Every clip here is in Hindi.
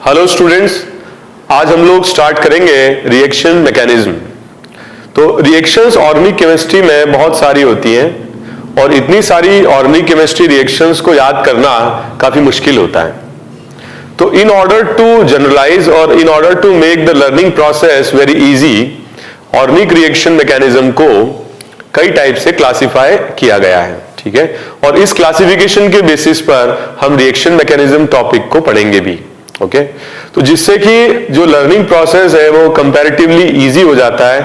हेलो स्टूडेंट्स, आज हम लोग स्टार्ट करेंगे रिएक्शन मैकेनिज्म। तो रिएक्शंस ऑर्गेनिक केमिस्ट्री में बहुत सारी होती हैं और इतनी सारी ऑर्गेनिक केमिस्ट्री रिएक्शंस को याद करना काफी मुश्किल होता है। तो इन ऑर्डर टू जनरलाइज और in order to make the learning process very easy, organic reaction mechanism को कई टाइप से क्लासिफाई किया गया है। ठीक है, और इस क्लासिफिकेशन के बेसिस पर हम रिएक्शन मैकेनिज्म टॉपिक को पढ़ेंगे भी। ओके, तो जिससे कि जो लर्निंग प्रोसेस है वो कंपैरेटिवली इजी हो जाता है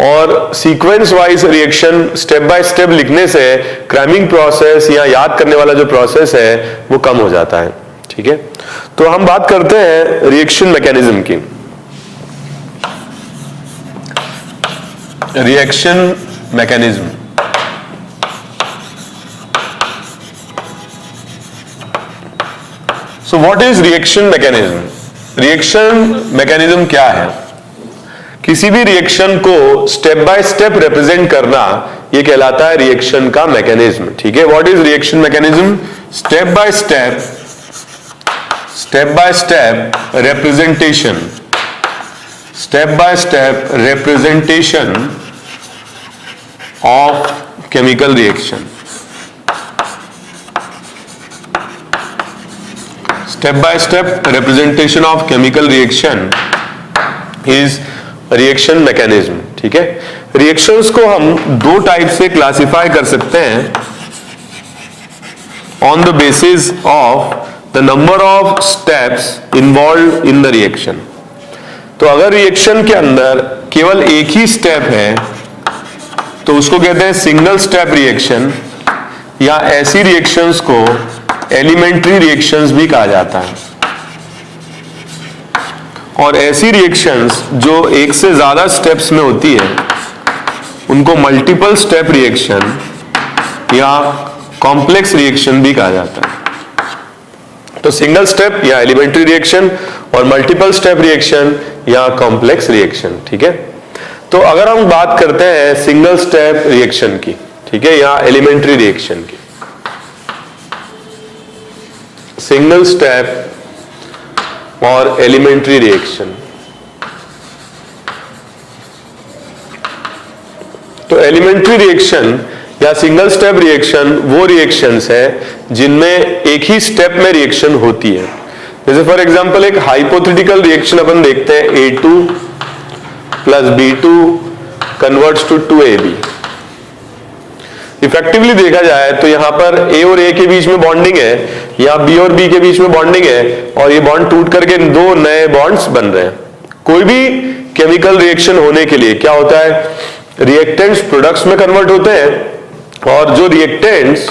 और sequence wise reaction step by step लिखने से क्रैमिंग प्रोसेस या याद करने वाला जो प्रोसेस है वो कम हो जाता है। ठीक है, तो हम बात करते हैं रिएक्शन मैकेनिज्म की। Reaction mechanism, so what is reaction mechanism? Reaction mechanism क्या है? किसी भी रिएक्शन को स्टेप बाय स्टेप रिप्रेजेंट करना यह कहलाता है रिएक्शन का मैकेनिज्म। ठीक है, what is reaction mechanism? Step by step representation, step by step representation of chemical reaction. Step by step representation of chemical reaction is reaction mechanism. ठीक है, रिएक्शंस को हम दो टाइप से क्लासिफाई कर सकते हैं on the basis of the number of steps involve in the reaction. तो अगर रिएक्शन के अंदर केवल एक ही स्टेप है तो उसको कहते हैं सिंगल स्टेप रिएक्शन, या ऐसी रिएक्शंस को एलिमेंट्री रिएक्शंस भी कहा जाता है। और ऐसी रिएक्शंस जो एक से ज्यादा स्टेप्स में होती है उनको मल्टीपल स्टेप रिएक्शन या कॉम्प्लेक्स रिएक्शन भी कहा जाता है। तो सिंगल स्टेप या एलिमेंट्री रिएक्शन और मल्टीपल स्टेप रिएक्शन या कॉम्प्लेक्स रिएक्शन। ठीक है, तो अगर हम बात करते हैं सिंगल स्टेप रिएक्शन की, ठीक है, या एलिमेंट्री रिएक्शन की, सिंगल स्टेप और एलिमेंट्री रिएक्शन। तो एलिमेंट्री रिएक्शन या सिंगल स्टेप रिएक्शन वो रिएक्शंस है जिनमें एक ही स्टेप में रिएक्शन होती है। जैसे फॉर एग्जांपल एक हाइपोथेटिकल रिएक्शन अपन देखते हैं, A2 plus B2 converts to 2AB। Effectively देखा जाए तो यहां पर A और A के बीच में बॉन्डिंग है या B और B के बीच में बॉन्डिंग है और ये बॉन्ड टूट करके दो नए बॉन्ड्स बन रहे हैं। कोई भी केमिकल रिएक्शन होने के लिए क्या होता है, रिएक्टेंट्स प्रोडक्ट्स में कन्वर्ट होते हैं और जो रिएक्टेंट्स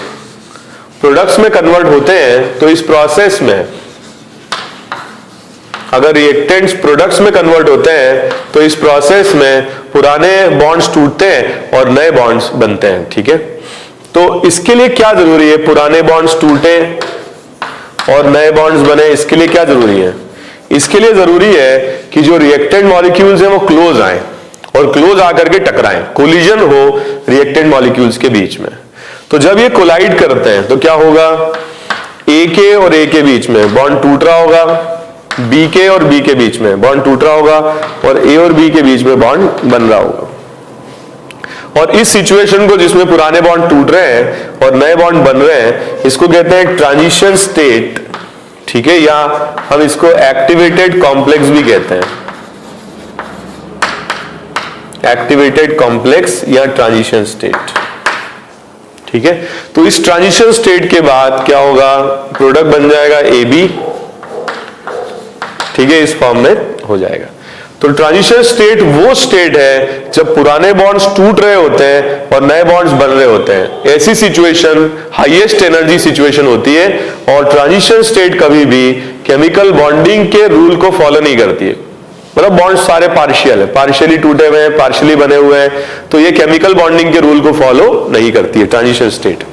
प्रोडक्ट्स में कन्वर्ट होते हैं तो इस प्रोसेस में अगर रिएक्टेंट्स प्रोडक्ट्स में कन्वर्ट होते हैं तो इस प्रोसेस में पुराने बॉन्ड्स टूटते हैं और नए बॉन्ड्स बनते हैं। ठीक है, तो इसके लिए क्या जरूरी है, पुराने बॉन्ड्स टूटे और नए बॉन्ड्स बने, इसके लिए क्या जरूरी है? इसके लिए जरूरी है कि जो रिएक्टेंट मॉलिक्यूल्स हैं वो क्लोज आए और क्लोज आकर के टकराएं, कोलिजन हो रिएक्टेंट मॉलिक्यूल्स के बीच में। तो जब ये कोलाइड करते हैं तो क्या होगा, ए के और ए के बीच में बॉन्ड टूट रहा होगा, बी के और बी के बीच में बॉन्ड टूट रहा होगा और ए और बी के बीच में बॉन्ड बन रहा होगा। और इस सिचुएशन को जिसमें पुराने बॉन्ड टूट रहे हैं और नए बॉन्ड बन रहे हैं इसको कहते हैं ट्रांजिशन स्टेट। ठीक है, या हम इसको एक्टिवेटेड कॉम्प्लेक्स भी कहते हैं, एक्टिवेटेड कॉम्प्लेक्स या ट्रांजिशन स्टेट। ठीक है, तो इस ट्रांजिशन स्टेट के बाद क्या होगा, प्रोडक्ट बन जाएगा AB। ठीक है, इस फॉर्म में हो जाएगा। तो ट्रांजिशन स्टेट वो स्टेट है जब पुराने बॉन्ड्स टूट रहे होते हैं और नए बॉन्ड्स बन रहे होते हैं। ऐसी सिचुएशन हाईएस्ट एनर्जी सिचुएशन होती है और ट्रांजिशन स्टेट कभी भी केमिकल बॉन्डिंग के रूल को फॉलो नहीं करती है। मतलब बॉन्ड्स सारे पार्शियल है, पार्शियली टूटे हुए हैं, पार्शियली बने हुए हैं, तो ये केमिकल बॉन्डिंग के रूल को फॉलो नहीं करती है ट्रांजिशन स्टेट।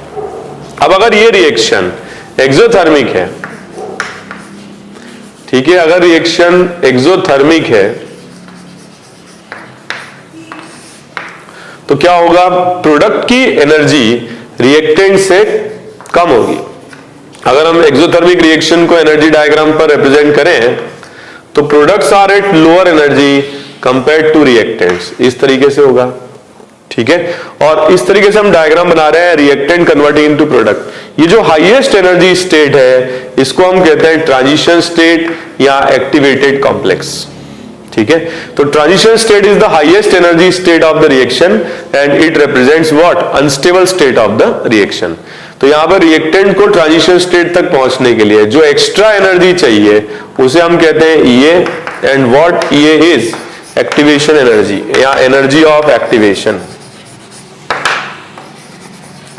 अब अगर ये रिएक्शन एक्सोथर्मिक है, ठीक है, अगर रिएक्शन एक्सोथर्मिक है तो क्या होगा, प्रोडक्ट की एनर्जी रिएक्टेंट से कम होगी। अगर हम एक्सोथर्मिक रिएक्शन को एनर्जी डायग्राम पर रिप्रेजेंट करें तो products are at lower energy compared to reactants, इस तरीके से होगा, ठीक है। और इस तरीके से हम डायग्राम बना रहे हैं रिएक्टेंट कन्वर्टिंग इनटू प्रोडक्ट। ये जो हाईएस्ट एनर्जी स्टेट है इसको हम कहते हैं ट्रांजिशन स्टेट या एक्टिवेटेड कॉम्प्लेक्स, ठीक है। तो transition state is the highest energy state of the reaction and it represents what, unstable state of the reaction. तो यहां पर रिएक्टेंट को ट्रांजिशन स्टेट तक पहुंचने के लिए जो एक्स्ट्रा एनर्जी चाहिए उसे हम कहते हैं ये, एंड व्हाट ये इज एक्टिवेशन एनर्जी या energy of activation,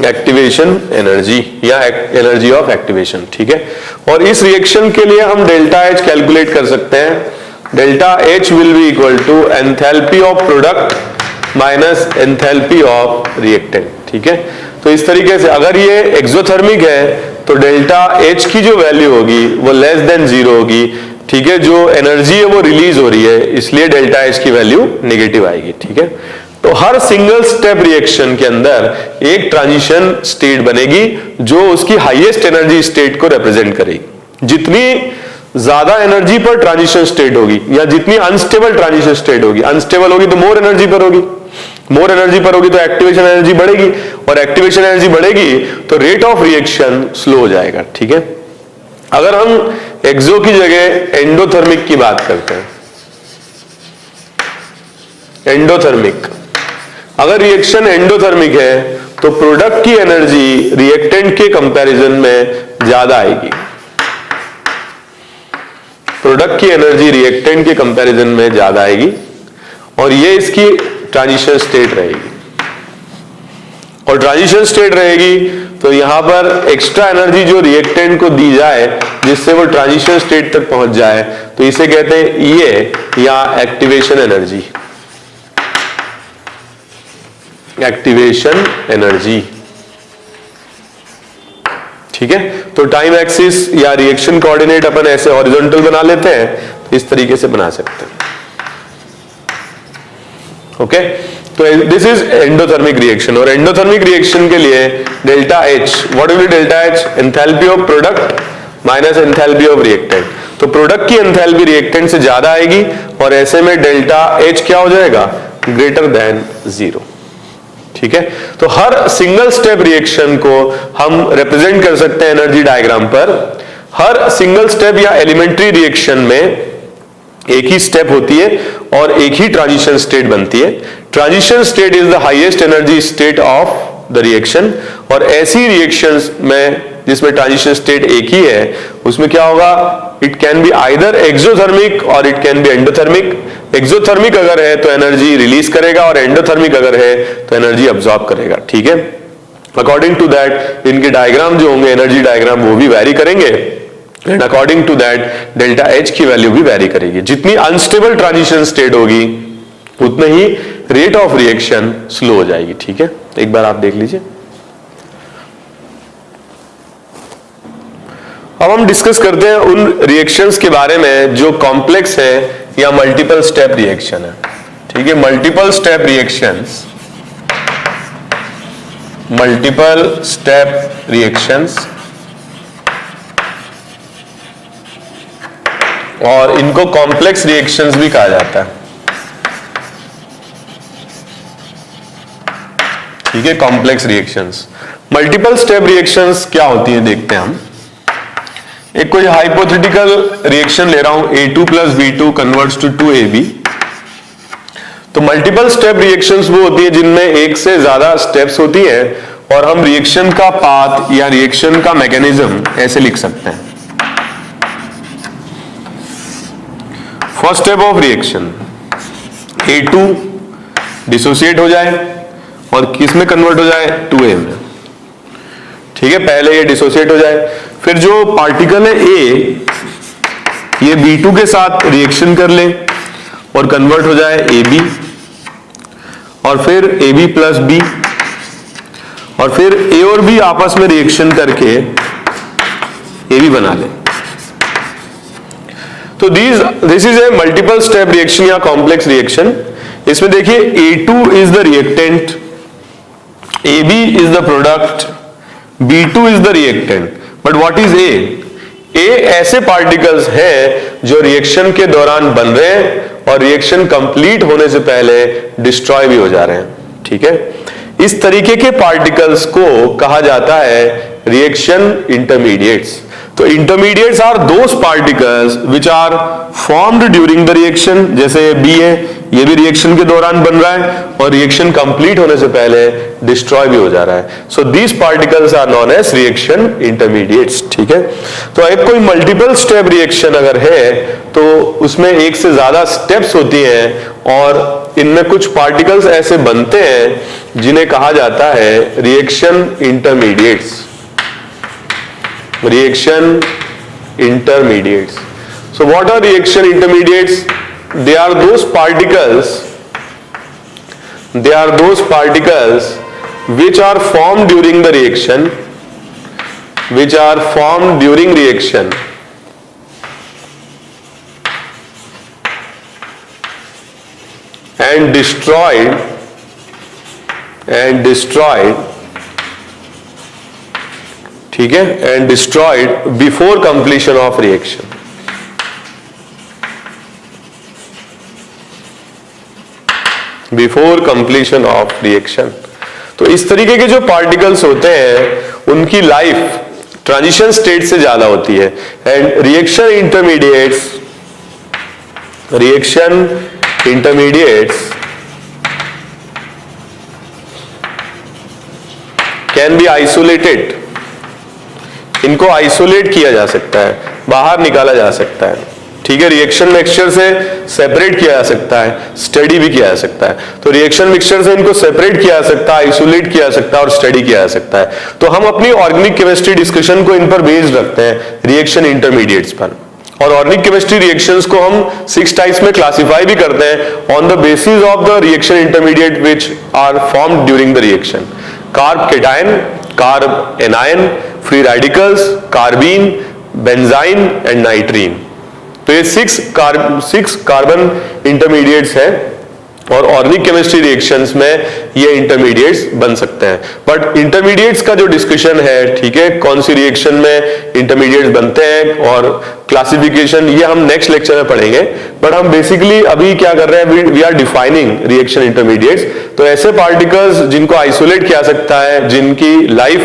activation energy या एनर्जी ऑफ एक्टिवेशन, ठीक है। और इस रिएक्शन के लिए हम डेल्टा एच कैलकुलेट कर सकते हैं। Delta H will be equal to enthalpy of product minus enthalpy of reactant, ठीक है। तो इस तरीके से अगर ये एक्सोथर्मिक है तो डेल्टा एच की जो वैल्यू होगी वो लेस देन 0 होगी, ठीक है। जो एनर्जी है वो रिलीज हो रही है, इसलिए डेल्टा एच की वैल्यू नेगेटिव आएगी, ठीक है। तो हर सिंगल स्टेप रिएक्शन के अंदर एक ट्रांजिशन स्टेट बनेगी जो उसकी हाईएस्ट एनर्जी स्टेट को रिप्रेजेंट करेगी। जितनी ज्यादा एनर्जी पर ट्रांजिशन स्टेट होगी या जितनी अनस्टेबल ट्रांजिशन स्टेट होगी, अनस्टेबल होगी तो मोर एनर्जी पर होगी, मोर एनर्जी पर होगी तो एक्टिवेशन एनर्जी बढ़ेगी, और एक्टिवेशन एनर्जी बढ़ेगी तो रेट ऑफ रिएक्शन स्लो हो जाएगा, ठीक है। अगर हम एक्सो की जगह एंडोथर्मिक की बात करते हैं, एंडोथर्मिक, अगर रिएक्शन एंडोथर्मिक है तो प्रोडक्ट की एनर्जी रिएक्टेंट के कंपैरिजन में ज्यादा आएगी, प्रोडक्ट की एनर्जी रिएक्टेंट के कंपैरिजन में ज्यादा आएगी, और ये इसकी ट्रांजिशन स्टेट रहेगी। और ट्रांजिशन स्टेट रहेगी तो यहां पर एक्स्ट्रा एनर्जी जो रिएक्टेंट को दी जाए जिससे वो ट्रांजिशन स्टेट तक पहुंच जाए, तो इसे कहते हैं ये या एक्टिवेशन एनर्जी, एक्टिवेशन एनर्जी, ठीक है। तो टाइम एक्सिस या रिएक्शन कोऑर्डिनेट अपन ऐसे हॉरिजॉन्टल बना लेते हैं, तो इस तरीके से बना सकते हैं, ओके। तो दिस इज एंडोथर्मिक रिएक्शन, और एंडोथर्मिक रिएक्शन के लिए delta H, what will be delta H, enthalpy of product minus enthalpy of reactant. तो प्रोडक्ट की एंथैल्पी रिएक्टेंट से ज्यादा आएगी, और ऐसे में डेल्टा एच क्या हो जाएगा, ग्रेटर देन 0, ठीक है। तो हर सिंगल स्टेप रिएक्शन को हम रिप्रेजेंट कर सकते हैं एनर्जी डायग्राम पर। हर सिंगल स्टेप या एलिमेंट्री रिएक्शन में एक ही स्टेप होती है और एक ही ट्रांजिशन स्टेट बनती है। Transition state is the highest energy state of the reaction, और ऐसी रिएक्शंस में जिसमें ट्रांजिशन स्टेट एक ही है उसमें क्या होगा, it can be either exothermic और it can be endothermic. Exothermic अगर है तो एनर्जी रिलीज करेगा, और एंडोथर्मिक अगर है तो एनर्जी अब्सॉर्ब करेगा, ठीक है। अकॉर्डिंग टू दैट इनके डायग्राम जो होंगे, एनर्जी डायग्राम, वो भी वैरी करेंगे, and according to that delta H की वैल्यू भी वैरी करेगी। जितनी अनस्टेबल ट्रांजिशन स्टेट होगी उतने ही रेट ऑफ रिएक्शन स्लो हो जाएगी, ठीक है। एक बार आप देख लीजिए। अब हम डिस्कस करते हैं उन रिएक्शंस के बारे में जो कॉम्प्लेक्स है या मल्टीपल स्टेप रिएक्शन है, ठीक है। Multiple step reactions, multiple step reactions, और इनको कॉम्प्लेक्स रिएक्शंस भी कहा जाता है, ठीक है। Complex reactions, multiple step reactions क्या होती है देखते हैं हम। एक कोई हाइपोथेटिकल रिएक्शन ले रहा हूं, A2 plus B2 converts to 2AB। तो मल्टीपल स्टेप रिएक्शंस वो होती है जिनमें एक से ज्यादा स्टेप्स होती है, और हम रिएक्शन का पाथ या रिएक्शन का मैकेनिज्म ऐसे लिख सकते हैं। First step of reaction, A2 dissociate हो जाए और किस में कन्वर्ट हो जाए, 2A में, ठीक है। पहले ये डिसोसिएट हो जाए, फिर जो पार्टिकल है A ये B2 के साथ रिएक्शन कर ले और कन्वर्ट हो जाए AB, और फिर AB प्लस B, और फिर A और B आपस में रिएक्शन करके AB बना ले। तो this is a multiple step reaction या कॉम्प्लेक्स रिएक्शन। इसमें देखिए A2 is the reactant, AB is the product, B2 is the reactant, but what is A? A ऐसे पार्टिकल्स हैं जो रिएक्शन के दौरान बन रहे हैं और रिएक्शन कंप्लीट होने से पहले डिस्ट्रॉय भी हो जा रहे हैं, ठीक है। इस तरीके के पार्टिकल्स को कहा जाता है रिएक्शन इंटरमीडिएट्स। तो intermediates are those particles which are formed during the reaction, जैसे बी है, ये भी रिएक्शन के दौरान बन रहा है और रिएक्शन कंप्लीट होने से पहले डिस्ट्रॉय भी हो जा रहा है। So these particles are known as reaction intermediates, ठीक है। तो एक कोई मल्टीपल स्टेप रिएक्शन अगर है तो उसमें एक से ज्यादा स्टेप्स होती हैं और इनमें कुछ पार्टिकल्स ऐसे बनते हैं जिन्हें कहा जाता है reaction intermediates, reaction intermediates. So what are reaction intermediates? They are those particles which are formed during the reaction, and destroyed ठीक है, and destroyed before completion of reaction। Before completion of reaction. तो इस तरीके के जो पार्टिकल्स होते हैं उनकी लाइफ ट्रांजिशन स्टेट से ज्यादा होती है। And reaction intermediates can be isolated, इनको आइसोलेट किया जा सकता है, बाहर निकाला जा सकता है, ठीक है। रिएक्शन मिक्सचर से सेपरेट किया जा सकता है, स्टडी भी किया जा सकता है। तो रिएक्शन मिक्सचर से इनको सेपरेट किया जा सकता है, आइसोलेट किया जा सकता है और स्टडी किया जा सकता है। तो हम अपनी ऑर्गेनिक केमिस्ट्री डिस्कशन को इन पर बेस्ड रखते हैं, रिएक्शन इंटरमीडिएट्स पर। और ऑर्गेनिक केमिस्ट्री रिएक्शंस को हम 6 टाइप्स में क्लासिफाई भी करते हैं on the basis of the reaction intermediate which are formed during the reaction. Carbocation, carbanion, free radicals, carbene, benzyne and nitrene. तो ये 6 कार्बन इंटरमीडिएट्स हैं और ऑर्गेनिक केमिस्ट्री रिएक्शंस में ये इंटरमीडिएट्स बन सकते हैं। बट इंटरमीडिएट्स का जो डिस्कशन है, ठीक है, कौन सी रिएक्शन में इंटरमीडिएट्स बनते हैं और क्लासिफिकेशन, ये हम नेक्स्ट लेक्चर में पढ़ेंगे। बट हम बेसिकली अभी क्या कर रहे हैं, we are defining reaction intermediates. तो ऐसे पार्टिकल्स जिनको आइसोलेट किया सकता है, जिनकी लाइफ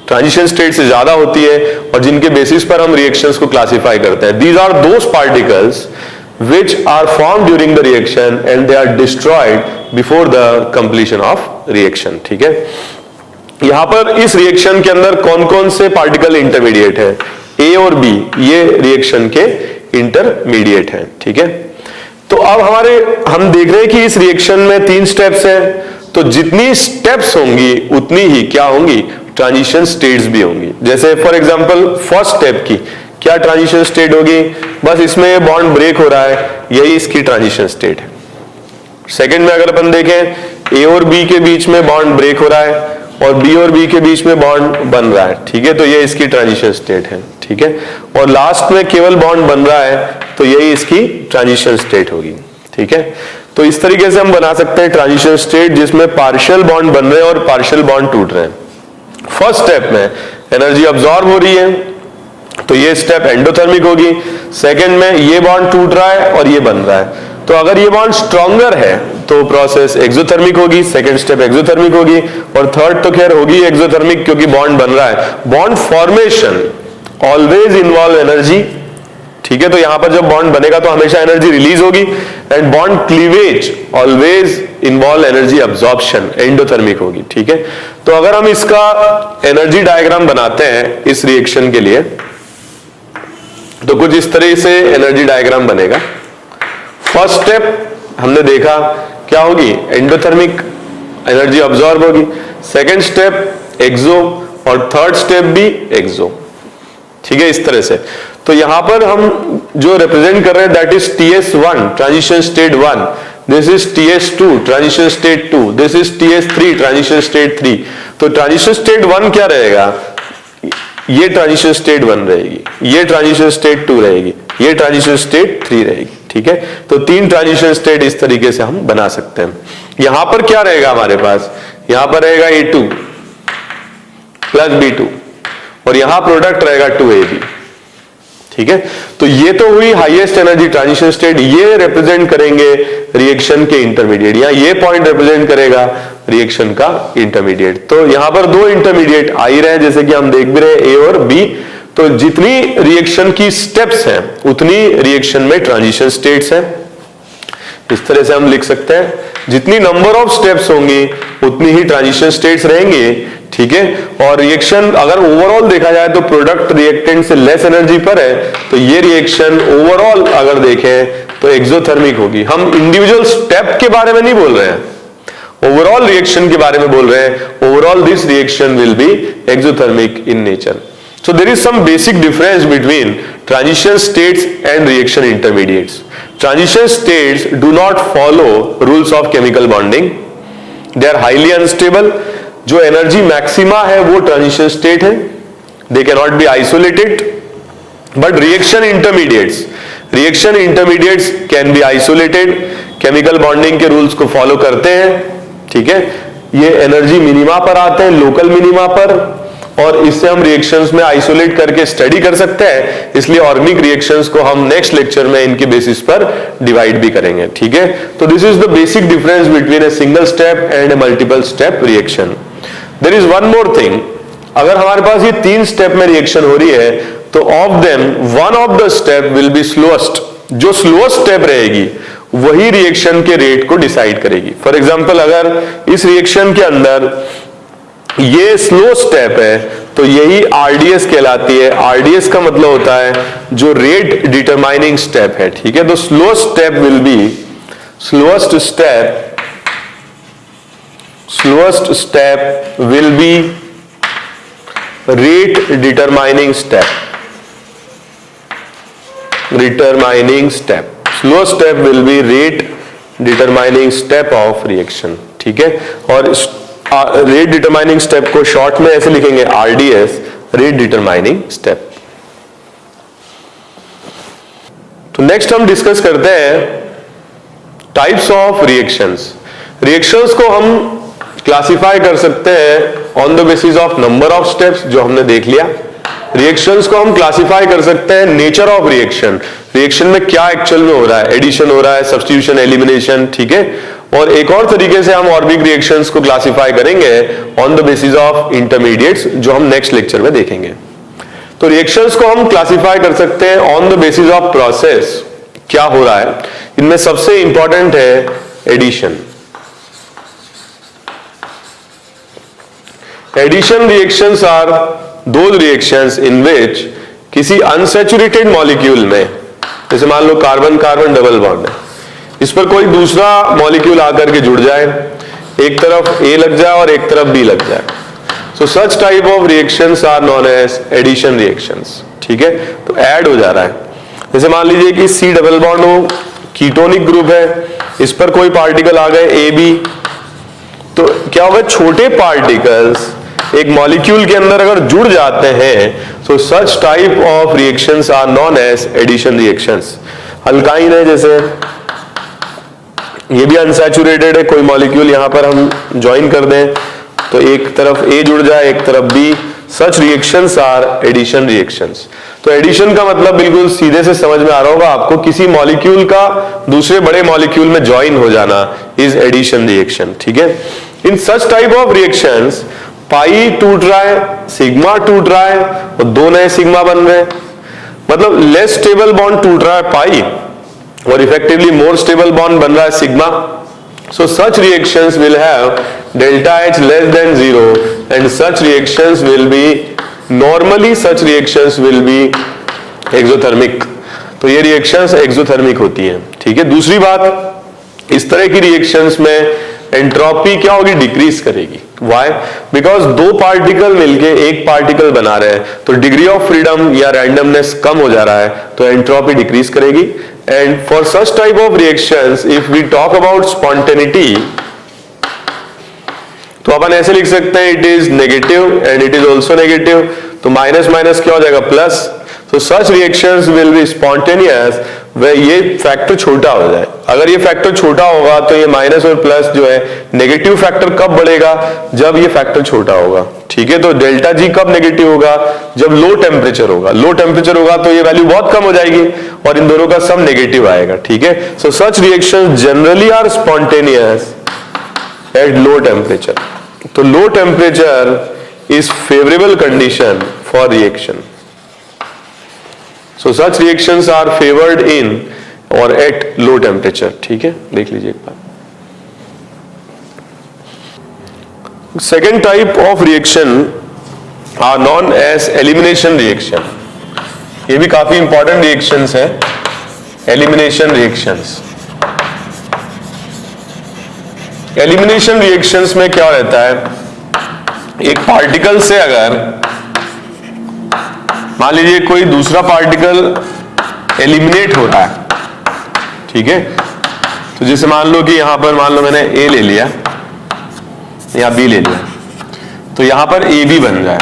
ट्रांजिशन स्टेट से ज्यादा होती है और जिनके बेसिस पर हम रिएक्शंस को क्लासिफाई करते हैं। These are those particles which are formed during the reaction and they are destroyed before the completion of reaction, ठीक है। यहां पर इस रिएक्शन के अंदर कौन कौन से पार्टिकल इंटरमीडिएट है, ए और बी, ये रिएक्शन के इंटरमीडिएट हैं, ठीक है। तो अब हम देख रहे हैं कि इस रिएक्शन में 3 स्टेप्स हैं, तो जितनी स्टेप्स होंगी उतनी ही क्या होंगी, ट्रांजिशन स्टेट्स भी होंगी। जैसे फॉर एग्जांपल फर्स्ट स्टेप की क्या ट्रांजिशन स्टेट होगी, बस इसमें बॉन्ड ब्रेक हो रहा है, यही इसकी ट्रांजिशन स्टेट है। सेकंड में अगर अपन देखें, ए और बी के बीच में बॉन्ड ब्रेक हो रहा है और बी और बी के बीच में बॉन्ड बन रहा है, ठीक है, तो ये इसकी ट्रांजिशन स्टेट है, ठीक है। और लास्ट में केवल बॉन्ड बन रहा है, तो यही इसकी ट्रांजिशन स्टेट होगी, ठीक है। तो इस तरीके से हम बना सकते हैं ट्रांजिशन स्टेट जिसमें पार्शियल बॉन्ड बन रहे हैं और पार्शियल बॉन्ड टूट रहे हैं। फर्स्ट स्टेप में एनर्जी अब्सॉर्ब हो रही है, तो ये स्टेप एंडोथर्मिक होगी। सेकंड में ये बॉन्ड टूट रहा है और ये बन रहा है, तो अगर ये बॉन्ड स्ट्रॉन्गर है तो प्रोसेस एक्सोथर्मिक होगी, सेकंड स्टेप एक्सोथर्मिक होगी। और थर्ड तो खैर होगी एक्सोथर्मिक क्योंकि बॉन्ड बन रहा है। Bond formation always involve energy, ठीक है, तो यहां पर जब बॉन्ड बनेगा तो हमेशा एनर्जी रिलीज होगी। And bond cleavage always involve energy absorption, endothermic होगी, ठीक है। तो अगर हम इसका एनर्जी डायग्राम बनाते हैं इस रिएक्शन के लिए, तो कुछ इस तरह से एनर्जी डायग्राम बनेगा। फर्स्ट स्टेप हमने देखा क्या होगी, एंडोथर्मिक, एनर्जी अब्सॉर्ब होगी। सेकंड स्टेप एक्सो और थर्ड स्टेप भी एक्सो, ठीक है, इस तरह से। तो यहां पर हम जो रिप्रेजेंट कर रहे हैं that is TS1 transition state 1, this is TS2 transition state 2, this is TS3 transition state 3। तो ट्रांजिशन स्टेट 1 क्या रहेगा, ये ट्रांजिशन स्टेट 1 रहेगी, ये ट्रांजिशन स्टेट 2 रहेगी, ये ट्रांजिशन स्टेट 3 रहेगी, ठीक है। तो 3 ट्रांजिशन स्टेट इस तरीके से हम बना सकते हैं। यहां पर क्या रहेगा हमारे पास, यहां पर रहेगा A2 प्लस B2 और यहां प्रोडक्ट रहेगा 2AB, ठीक है, तो ये तो हुई हाईएस्ट एनर्जी ट्रांजिशन स्टेट, ये रिप्रेजेंट करेंगे रिएक्शन के इंटरमीडिएट, या ये पॉइंट रिप्रेजेंट करेगा रिएक्शन का इंटरमीडिएट। तो यहां पर दो इंटरमीडिएट आ ही रहे हैं, जैसे कि हम देख भी रहे हैं, ए और बी। तो जितनी रिएक्शन की स्टेप्स हैं उतनी रिएक्शन में ट्रांजिशन स्टेट्स हैं। इस तरह से हम लिख सकते हैं, जितनी नंबर ऑफ स्टेप्स होंगी उतनी ही ट्रांजिशन स्टेट्स रहेंगे, ठीक है। और रिएक्शन अगर ओवरऑल देखा जाए तो प्रोडक्ट रिएक्टेंट से लेस एनर्जी पर है, तो ये रिएक्शन ओवरऑल अगर देखें तो एक्सोथर्मिक होगी। हम इंडिविजुअल स्टेप के बारे में नहीं बोल रहे हैं, ओवरऑल रिएक्शन के बारे में बोल रहे हैं। Overall this reaction will be exothermic in nature. So there is some basic difference between transition states and reaction intermediates. Transition states do not follow rules of chemical bonding. They are highly unstable. जो एनर्जी मैक्सिमा है वो ट्रांजिशन स्टेट है, they cannot be isolated. But reaction intermediates can be isolated. Chemical bonding के रूल्स को फॉलो करते हैं, ठीक है। ये एनर्जी मिनिमा पर आते हैं, लोकल मिनिमा पर, और इससे हम रिएक्शंस में आइसोलेट करके स्टडी कर सकते हैं। इसलिए ऑर्गेनिक रिएक्शंस को हम नेक्स्ट लेक्चर में इनके बेसिस पर डिवाइड भी करेंगे, ठीक है। तो this is the basic difference between a single step and a multiple step reaction. There is one more thing, अगर हमारे पास ये 3 स्टेप में रिएक्शन हो रही है तो of them one of the step will be slowest. जो स्लोएस्ट स्टेप रहेगी वही रिएक्शन के रेट को डिसाइड करेगी। फॉर एग्जाम्पल, अगर इस रिएक्शन के अंदर ये स्लो स्टेप है तो यही आरडीएस कहलाती है। आरडीएस का मतलब होता है जो रेट डिटरमाइनिंग स्टेप है, ठीक है। तो slowest step will be rate determining step. Slow step will be rate determining step of reaction, ठीक है। और रेट डिटरमाइनिंग स्टेप को शॉर्ट में ऐसे लिखेंगे, आरडीएस, रेट डिटरमाइनिंग स्टेप। तो नेक्स्ट हम डिस्कस करते हैं टाइप्स ऑफ रिएक्शंस। रिएक्शंस को हम क्लासिफाई कर सकते हैं on the basis of number of steps, जो हमने देख लिया। रिएक्शंस को हम क्लासिफाई कर सकते हैं नेचर ऑफ रिएक्शन, रिएक्शन में क्या एक्चुअल में हो रहा है, एडिशन हो रहा है, सब्स्टिट्यूशन, एलिमिनेशन, ठीक है। और एक और तरीके से हम ऑर्गेनिक रिएक्शंस को क्लासिफाई करेंगे on the basis of intermediates, जो हम नेक्स्ट लेक्चर में देखेंगे। तो रिएक्शंस को हम क्लासिफाई कर सकते हैं on the basis of process, क्या हो रहा है। इनमें सबसे इंपॉर्टेंट है addition. Addition reactions are those reactions in which किसी अनसैचुरेटेड मॉलिक्यूल में, जैसे मान लो कार्बन कार्बन डबल बॉन्ड है, इस पर कोई दूसरा मॉलिक्यूल आकर के जुड़ जाए, एक तरफ ए लग जाए और एक तरफ बी लग जाए। So such type of reactions are known as addition reactions, ठीक है। तो ऐड हो जा रहा है, जैसे मान लीजिए कि सी डबल बॉन्ड हो, कीटोनिक ग्रुप है, इस पर कोई पार्टिकल आ गए ए बी, तो क्या होगा, छोटे पार्टिकल्स एक मॉलिक्यूल के अंदर अगर जुड़ जाते हैं, so such type of reactions are known as addition reactions. Alkyne है, जैसे ये भी अनसैचुरेटेड है, कोई मॉलिक्यूल यहां पर हम ज्वाइन कर दें तो एक तरफ ए जुड़ जाए एक तरफ B, such reactions are addition reactions. तो एडिशन का मतलब बिल्कुल सीधे से समझ में आ रहा होगा आपको, किसी मॉलिक्यूल का दूसरे बड़े मॉलिक्यूल में ज्वाइन हो जाना इज एडिशन रिएक्शन, ठीक है। इन सच टाइप ऑफ रिएक्शंस पाई टूट रहा है, सिग्मा टूट रहा है और 2 नए सिग्मा बन रहे हैं, मतलब लेस स्टेबल बॉन्ड टूट रहा है पाई और इफेक्टिवली मोर स्टेबल बॉन्ड बन रहा है sigma. So such reactions will have delta H less than 0 and such reactions will be normally exothermic. तो ये रिएक्शंस एक्सोथर्मिक होती हैं, ठीक है। दूसरी बात, इस तरह की रिएक्शंस में एंट्रोपी क्या होगी, डिक्रीज करेगी। व्हाई? बिकॉज 2 पार्टिकल मिलके एक पार्टिकल बना रहे हैं, तो डिग्री ऑफ फ्रीडम या रैंडमनेस कम हो जा रहा है, तो एंट्रोपी डिक्रीज करेगी। And for such type of reactions if we talk about spontaneity, तो अपन ऐसे लिख सकते हैं, it is negative and it is also negative, तो माइनस माइनस क्या हो जाएगा, plus. So such reactions will be spontaneous वह ये फैक्टर छोटा हो जाए। अगर ये फैक्टर छोटा होगा तो ये माइनस और प्लस जो है नेगेटिव फैक्टर कब बढ़ेगा, जब ये फैक्टर छोटा होगा, ठीक है। तो डेल्टा जी कब नेगेटिव होगा, जब लो टेम्परेचर होगा। लो टेम्परेचर होगा तो ये वैल्यू बहुत कम हो जाएगी और इन दोनों का सम नेगेटिव आएगा, ठीक है। So such reaction generally are spontaneous at low temperature. तो low temperature is favourable condition for reaction. So such reactions are favored in or at low temperature, ठीक है। देख लीजिए एक बार। Second type of reaction are known as elimination reaction. ये भी काफी इंपॉर्टेंट रिएक्शंस है, एलिमिनेशन रिएक्शंस। एलिमिनेशन रिएक्शंस में क्या रहता है, एक पार्टिकल से अगर मान लीजिए कोई दूसरा पार्टिकल एलिमिनेट हो रहा है, ठीक है। तो जैसे मान लो कि यहां पर मान लो मैंने ए ले लिया या बी ले लिया, तो यहां पर ए बी बन जाए।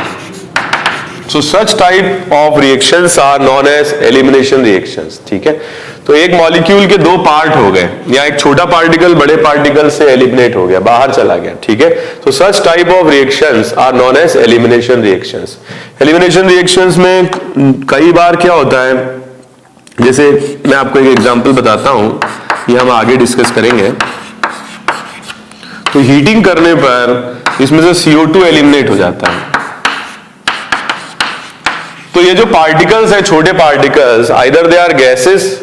So such type of reactions are known as elimination reactions, ठीक है। तो एक मॉलिक्यूल के दो पार्ट हो गए, या एक छोटा पार्टिकल बड़े पार्टिकल से एलिमिनेट हो गया, बाहर चला गया, ठीक है। तो such type of reactions are known as elimination reactions. Elimination reactions में कई बार क्या होता है, जैसे मैं आपको एक एग्जांपल बताता हूं, ये हम आगे डिस्कस करेंगे। तो हीटिंग करने पर इसमें से CO2 एलिमिनेट हो जाता है। तो ये जो पार्टिकल्स है, छोटे particles, either they are gases,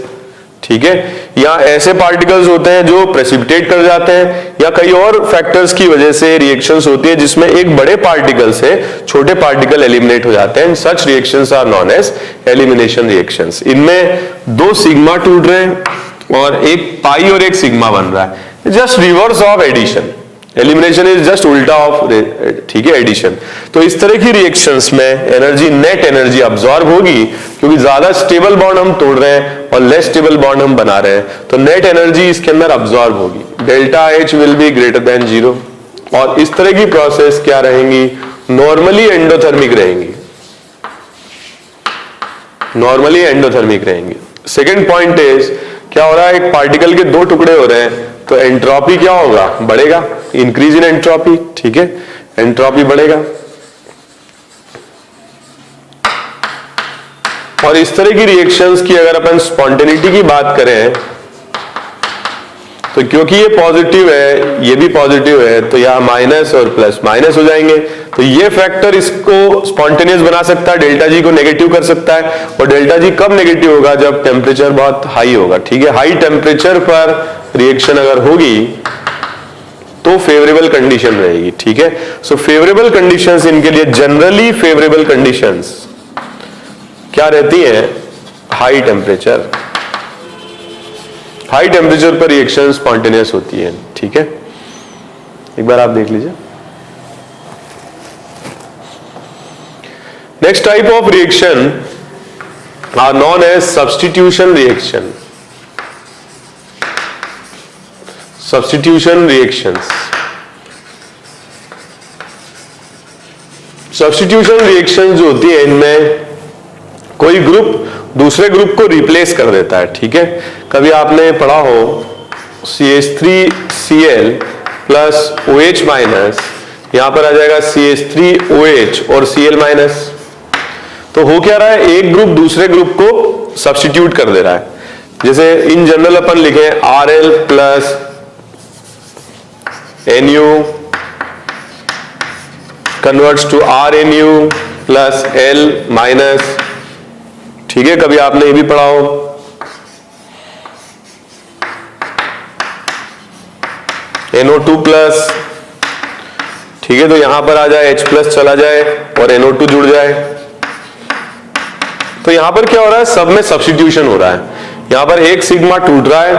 ठीक है, या ऐसे पार्टिकल्स होते हैं जो प्रेसिपिटेट कर जाते हैं, या कई और फैक्टर्स की वजह से रिएक्शंस होती है जिसमें एक बड़े पार्टिकल से छोटे पार्टिकल एलिमिनेट हो जाते हैं। Such reactions are known as elimination reactions. इनमें दो सिग्मा टूट रहे हैं और एक पाई और एक सिग्मा बन रहा है, just reverse of addition. Elimination is just उल्टा ऑफ, ठीक है, एडिशन। तो इस तरह की रिएक्शंस में एनर्जी, नेट एनर्जी अब्सॉर्ब होगी, क्योंकि ज्यादा स्टेबल बॉन्ड हम तोड़ रहे हैं और लेस स्टेबल बॉन्ड हम बना रहे हैं, तो नेट एनर्जी इसके अंदर अब्सॉर्ब होगी। Delta H will be greater than 0। और इस तरह की प्रोसेस क्या रहेंगी, नॉर्मली एंडोथर्मिक रहेंगी, नॉर्मली एंडोथर्मिक रहेंगी। सेकेंड पॉइंट इज, क्या हो रहा है, एक पार्टिकल के दो टुकड़े हो रहे हैं, तो एंट्रोपी क्या होगा, बढ़ेगा, इंक्रीज इन एंट्रोपी, ठीक है, एंट्रोपी बढ़ेगा। और इस तरह की रिएक्शंस की अगर अपन स्पॉन्टेनिटी की बात करें, तो क्योंकि ये पॉजिटिव है, ये भी पॉजिटिव है, तो यहां माइनस और प्लस माइनस हो जाएंगे। तो ये फैक्टर इसको स्पॉन्टेनियस बना सकता है, डेल्टा जी को नेगेटिव कर सकता है। और डेल्टा जी कब नेगेटिव होगा, जब टेम्परेचर बहुत हाई होगा, ठीक है। हाई टेम्परेचर पर रिएक्शन अगर होगी तो फेवरेबल कंडीशन रहेगी, ठीक है। सो फेवरेबल कंडीशंस, इनके लिए जनरली फेवरेबल कंडीशंस क्या रहती है, हाई टेम्परेचर। हाई टेम्परेचर पर रिएक्शन स्पॉन्टेनियस होती है, ठीक है। एक बार आप देख लीजिए। Next type of reaction are known as substitution reaction. Substitution reactions. Substitution reaction जो होती है, इनमें कोई ग्रुप दूसरे ग्रुप को रिप्लेस कर देता है, ठीक है। कभी आपने पढ़ा हो CH3Cl प्लस OH माइनस, यहां पर आ जाएगा CH3OH और Cl माइनस। तो हो क्या रहा है, एक ग्रुप दूसरे ग्रुप को सब्स्टिट्यूट कर दे रहा है। जैसे इन जनरल अपन लिखे Rl plus Nu converts to RNu plus L minus, ठीक है। कभी आपने ये भी पढ़ा हो NO2 प्लस, ठीक है। तो यहां पर आ जाए H प्लस चला जाए और NO2 जुड़ जाए। तो यहां पर क्या हो रहा है, सब में सब्स्टिट्यूशन हो रहा है। यहां पर एक सिग्मा टूट रहा है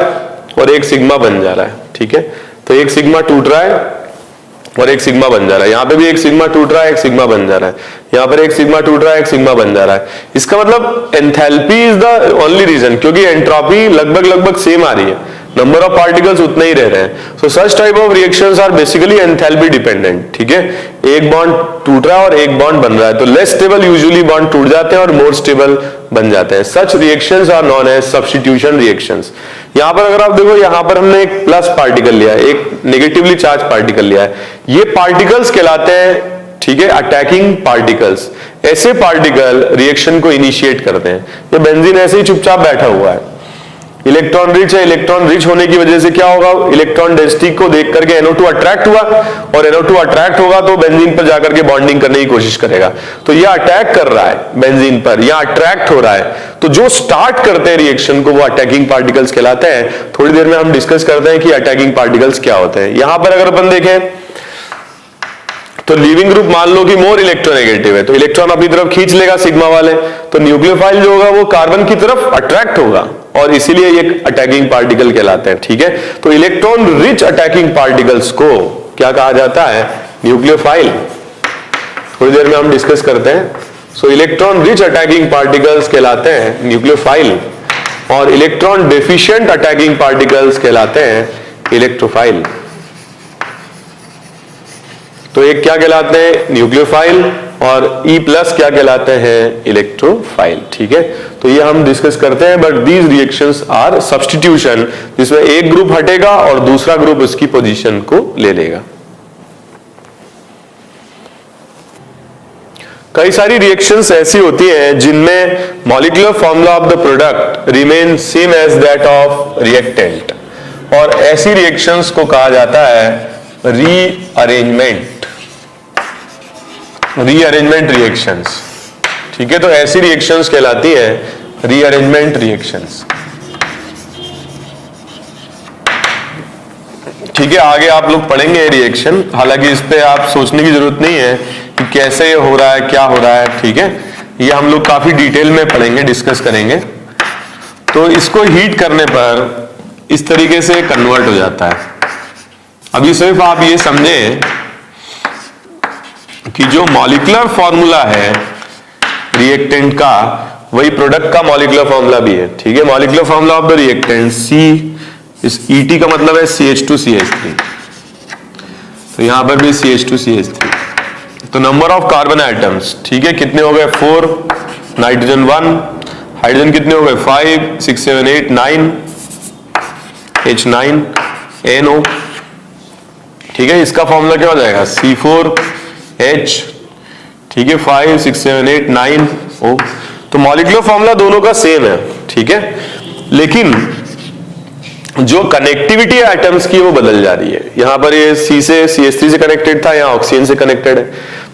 और एक सिग्मा बन जा रहा है, ठीक है। तो एक सिग्मा टूट रहा है और एक सिग्मा बन जा रहा है। यहां पे भी एक सिग्मा टूट रहा है, एक सिग्मा बन जा रहा है। यहां पर एक सिग्मा टूट रहा है, एक सिग्मा बन जा रहा है। इसका मतलब enthalpy is the only reason, क्योंकि एंट्रोपी लगभग सेम आ रही है, नंबर ऑफ पार्टिकल्स उतने ही रह रहे हैं। So such type of reactions are basically enthalpy dependent, ठीक है। एक बॉन्ड टूट रहा है और एक बॉन्ड बन रहा है, तो लेस स्टेबल यूजुअली बॉन्ड टूट जाते हैं और मोर स्टेबल बन जाते हैं। Such reactions are known as substitution reactions. यहां पर अगर आप देखो, यहां पर हमने एक प्लस पार्टिकल लिया है, एक नेगेटिवली चार्ज पार्टिकल लिया है, ये पार्टिकल्स कहलाते हैं, ठीक है, अटैकिंग पार्टिकल्स। ऐसे पार्टिकल रिएक्शन को इनिशिएट करते हैं। ये बेंजीन ऐसे ही चुपचाप बैठा हुआ है, इलेक्ट्रॉन रिच है, इलेक्ट्रॉन रिच होने की वजह से क्या होगा, इलेक्ट्रॉन डेंसिटी को देख करके NO2 अट्रैक्ट हुआ, और NO2 अट्रैक्ट होगा तो बेंजीन पर जाकर के बॉन्डिंग करने की कोशिश करेगा। तो ये अटैक कर रहा है बेंजीन पर, या अट्रैक्ट हो रहा है। तो जो स्टार्ट करते हैं रिएक्शन को वो अटैकिंग पार्टिकल्स कहलाते हैं। थोड़ी देर में हम डिस्कस करते हैं कि अटैकिंग पार्टिकल्स क्या होते हैं। यहां पर अगर अपन देखें तो लीविंग ग्रुप मान लो कि मोर इलेक्ट्रोनेगेटिव है, तो इलेक्ट्रॉन अपनी तरफ खींच लेगा सिग्मा वाले, तो न्यूक्लियोफाइल जो होगा वो कार्बन की तरफ अट्रैक्ट होगा, और इसीलिए ये अटैकिंग पार्टिकल कहलाते हैं, ठीक है। तो इलेक्ट्रॉन रिच अटैकिंग पार्टिकल्स को क्या कहा जाता है, न्यूक्लियोफाइल। थोड़ी देर में हम डिस्कस करते हैं। सो इलेक्ट्रॉन रिच अटैकिंग पार्टिकल्स कहलाते हैं न्यूक्लियोफाइल, और इलेक्ट्रॉन डेफिशिएंट अटैकिंग पार्टिकल्स कहलाते हैं इलेक्ट्रोफाइल। तो एक क्या कहलाते हैं, न्यूक्लियोफाइल, और E+ क्या कहलाते हैं, इलेक्ट्रोफाइल, ठीक है। तो ये हम डिस्कस करते हैं। But these reactions are substitution, जिसमें एक ग्रुप हटेगा और दूसरा ग्रुप उसकी पोजीशन को ले लेगा। कई सारी रिएक्शंस ऐसी होती हैं जिनमें molecular formula of the product remain same as that of reactant, और ऐसी रिएक्शंस को कहा जाता है रीअरेंजमेंट रिएक्शंस, ठीक है। तो ऐसी रिएक्शंस कहलाती है रीअरेंजमेंट रिएक्शंस, ठीक है। आगे आप लोग पढ़ेंगे रिएक्शन, हालांकि इस पे आप सोचने की जरूरत नहीं है कि कैसे हो रहा है, क्या हो रहा है, ठीक है। ये हम लोग काफी डिटेल में पढ़ेंगे, डिस्कस करेंगे। तो इसको हीट करने पर इस तरीके से कन्वर्ट हो जाता है। अभी सिर्फ आप ये समझें कि जो मॉलिक्यूलर फॉर्मूला है रिएक्टेंट का, वही प्रोडक्ट का मॉलिक्यूलर फॉर्मूला भी है, ठीक है। Molecular formula of the reactant C, इस ET का मतलब है CH2CH3, तो यहां पर भी CH2CH3। तो नंबर ऑफ कार्बन एटम्स, ठीक है, कितने हो गए, 4, नाइट्रोजन 1, हाइड्रोजन कितने हो गए, 5, 6, 7, 8, 9, H9, NO, ठीक है। इसका फॉर्मूला क्या हो जाएगा, C4H, ठीक है, 5, 6, 7, 8, 9 O। तो मॉलिक्यूलर फॉर्मूला दोनों का सेम है, ठीक है, लेकिन जो कनेक्टिविटी है एटम्स की वो बदल जा रही है। यहां पर ये C से CH3 से कनेक्टेड था, यहां ऑक्सीजन से कनेक्टेड है।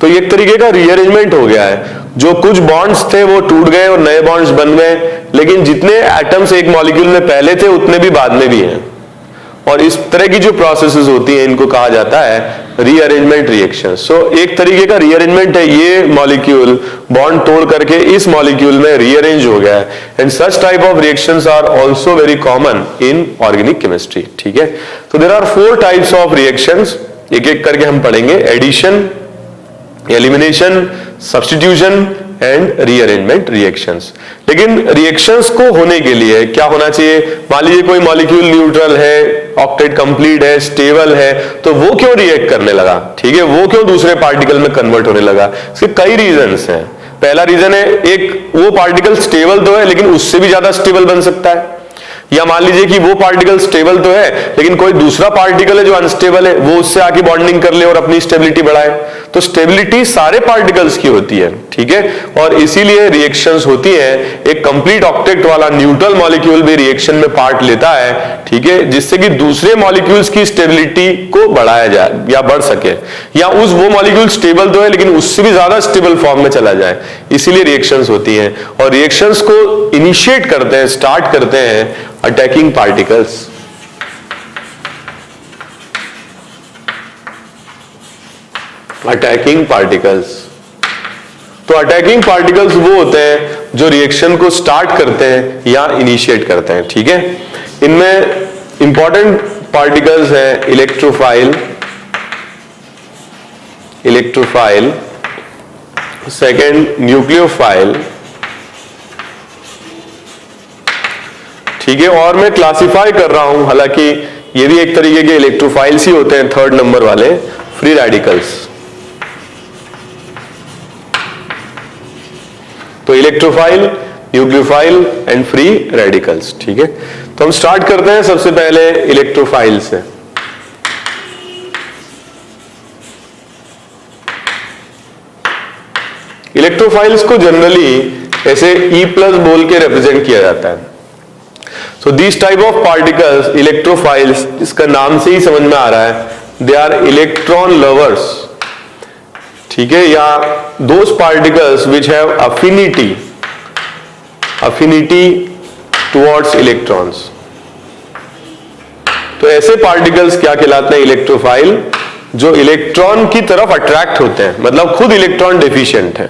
तो ये एक तरीके का रीअरेंजमेंट हो गया है। जो कुछ बॉन्ड्स थे वो टूट गए और नए बॉन्ड्स बन गए, लेकिन जितने एटम्स एक मॉलिक्यूल में पहले थे उतने भी बाद में भी हैं। और इस तरह की जो प्रोसेसेस होती हैं इनको कहा जाता है रीअरेंजमेंट रिएक्शन। सो एक तरीके का रीअरेंजमेंट है, ये मॉलिक्यूल बॉन्ड तोड़ करके इस मॉलिक्यूल में रीअरेंज हो गया है। And such type of reactions are also very common in organic chemistry, ठीक है। तो there are 4 types of reactions, एक एक करके हम पढ़ेंगे। Addition, elimination, substitution and rearrangement reactions. लेकिन रिएक्शंस को होने के लिए क्या होना चाहिए, मान लीजिए कोई मॉलिक्यूल न्यूट्रल है, ऑक्टेट कंप्लीट है, स्टेबल है, तो वो क्यों रिएक्ट करने लगा, ठीक है, वो क्यों दूसरे पार्टिकल में कन्वर्ट होने लगा। इसके कई रीजंस हैं। पहला रीजन है, एक वो पार्टिकल स्टेबल तो है लेकिन उससे भी ज्यादा स्टेबल बन सकता है, या मान लीजिए कि वो पार्टिकल स्टेबल तो है लेकिन कोई दूसरा पार्टिकल है जो अनस्टेबल है, वो उससे आके बॉन्डिंग कर ले और अपनी स्टेबिलिटी बढ़ाए। तो स्टेबिलिटी सारे पार्टिकल्स की होती है, ठीक है, और इसीलिए रिएक्शंस होती है। एक कंप्लीट ऑक्टेट वाला न्यूट्रल मॉलिक्यूल भी रिएक्शन में पार्ट लेता है, ठीक है, जिससे कि दूसरे मॉलिक्यूल्स की स्टेबिलिटी को बढ़ाया जाए या बढ़ सके, या वो मॉलिक्यूल स्टेबल तो है लेकिन उससे भी ज्यादा स्टेबल फॉर्म में चला जाए। इसीलिए रिएक्शंस होती हैं, और रिएक्शंस को इनिशिएट करते हैं, स्टार्ट करते हैं अटैकिंग पार्टिकल्स। अटैकिंग पार्टिकल्स, तो अटैकिंग पार्टिकल्स वो होते हैं जो रिएक्शन को स्टार्ट करते हैं या इनिशिएट करते हैं, ठीक है। इनमें इंपॉर्टेंट पार्टिकल्स हैं इलेक्ट्रोफाइल, सेकेंड न्यूक्लियोफाइल, ठीक ठीक है। और मैं क्लासिफाई कर रहा हूं, हालांकि ये भी एक तरीके के इलेक्ट्रोफाइल्स ही होते हैं, थर्ड नंबर वाले फ्री रेडिकल्स। तो electrophile, nucleophile and free radicals, ठीक है। तो हम स्टार्ट करते हैं सबसे पहले इलेक्ट्रोफाइल से। इलेक्ट्रोफाइल्स को जनरली ऐसे E प्लस बोल के रिप्रेजेंट किया जाता है। So this type of particles electrophiles, इसका नाम से ही समझ में आ रहा है, दे आर इलेक्ट्रॉन लवर्स, ठीक है, या those particles which have affinity towards electrons. तो ऐसे पार्टिकल्स क्या कहलाते हैं? इलेक्ट्रोफाइल, जो इलेक्ट्रॉन की तरफ अट्रैक्ट होते हैं, मतलब खुद इलेक्ट्रॉन डेफिशिएंट है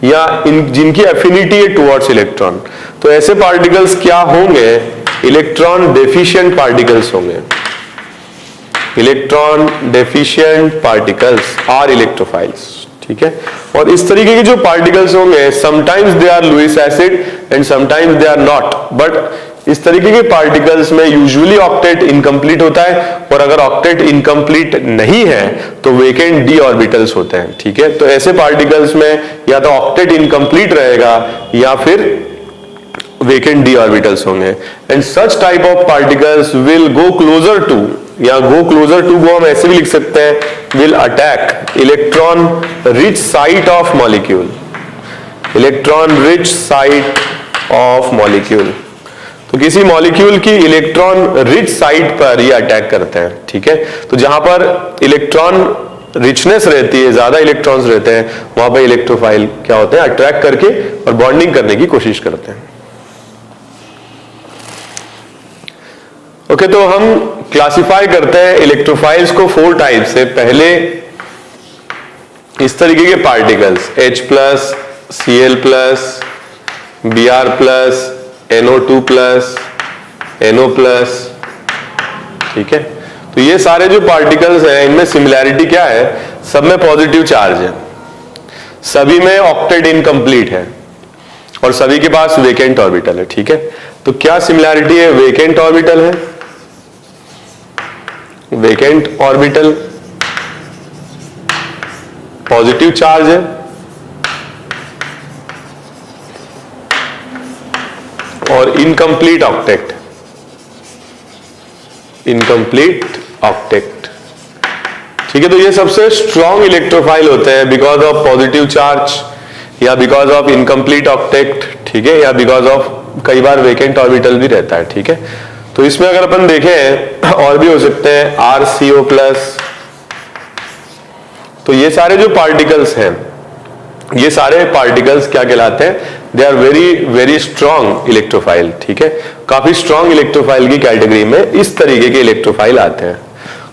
या जिनकी एफिनिटी है टुवर्ड्स इलेक्ट्रॉन। तो ऐसे पार्टिकल्स क्या होंगे? इलेक्ट्रॉन डेफिशिएंट पार्टिकल्स होंगे। Electron deficient particles are electrophiles, ठीक है। और इस तरीके के जो पार्टिकल्स होंगे, sometimes they are Lewis acid and sometimes they are not, but इस तरीके के पार्टिकल्स में यूजुअली ऑक्टेट इनकम्प्लीट होता है, और अगर ऑक्टेट इनकम्प्लीट नहीं है तो वेकेंट डी ऑर्बिटल्स होते हैं, ठीक है। तो ऐसे पार्टिकल्स में या तो ऑक्टेट इनकम्प्लीट रहेगा या फिर वेकेंट डी ऑर्बिटल्स होंगे। And such type of particles will go closer to, या गो क्लोजर टू को हम ऐसे भी लिख सकते हैं, will attack electron rich site of molecule. Electron rich site of molecule, तो किसी मॉलिक्यूल की इलेक्ट्रॉन रिच साइट पर ये अटैक करते हैं, ठीक है। तो जहां पर इलेक्ट्रॉन रिचनेस रहती है, ज्यादा इलेक्ट्रॉन्स रहते हैं, वहां पर इलेक्ट्रोफाइल क्या होते हैं? अट्रैक्ट करके और बॉन्डिंग करने की कोशिश करते हैं। ओके, तो हम क्लासिफाई करते हैं इलेक्ट्रोफाइल्स को 4 टाइप से। पहले इस तरीके के particles H plus, Cl plus, Br plus, NO2 plus, NO plus, ठीक है। तो ये सारे जो पार्टिकल्स हैं, इनमें सिमिलैरिटी क्या है? सब में पॉजिटिव चार्ज है, सभी में ऑक्टेट इनकम्प्लीट है, और सभी के पास वेकेंट ऑर्बिटल है, ठीक है। तो क्या सिमिलैरिटी है? वेकेंट ऑर्बिटल है, वेकेंट ऑर्बिटल, पॉजिटिव चार्ज है, और इनकम्प्लीट ऑक्टेट, इनकम्प्लीट ऑक्टेट, ठीक है। तो ये सबसे स्ट्रॉन्ग इलेक्ट्रोफाइल होते हैं बिकॉज ऑफ पॉजिटिव चार्ज, या बिकॉज ऑफ इनकम्प्लीट ऑक्टेट, ठीक है, या बिकॉज ऑफ कई बार वेकेंट ऑर्बिटल भी रहता है, ठीक है। तो इसमें अगर अपन देखें और भी हो सकते हैं, RCO प्लस। तो ये सारे जो पार्टिकल्स हैं, ये सारे पार्टिकल्स क्या कहलाते हैं? They are very very strong electrophile, ठीक है। काफी स्ट्रॉन्ग इलेक्ट्रोफाइल की कैटेगरी में इस तरीके के इलेक्ट्रोफाइल आते हैं।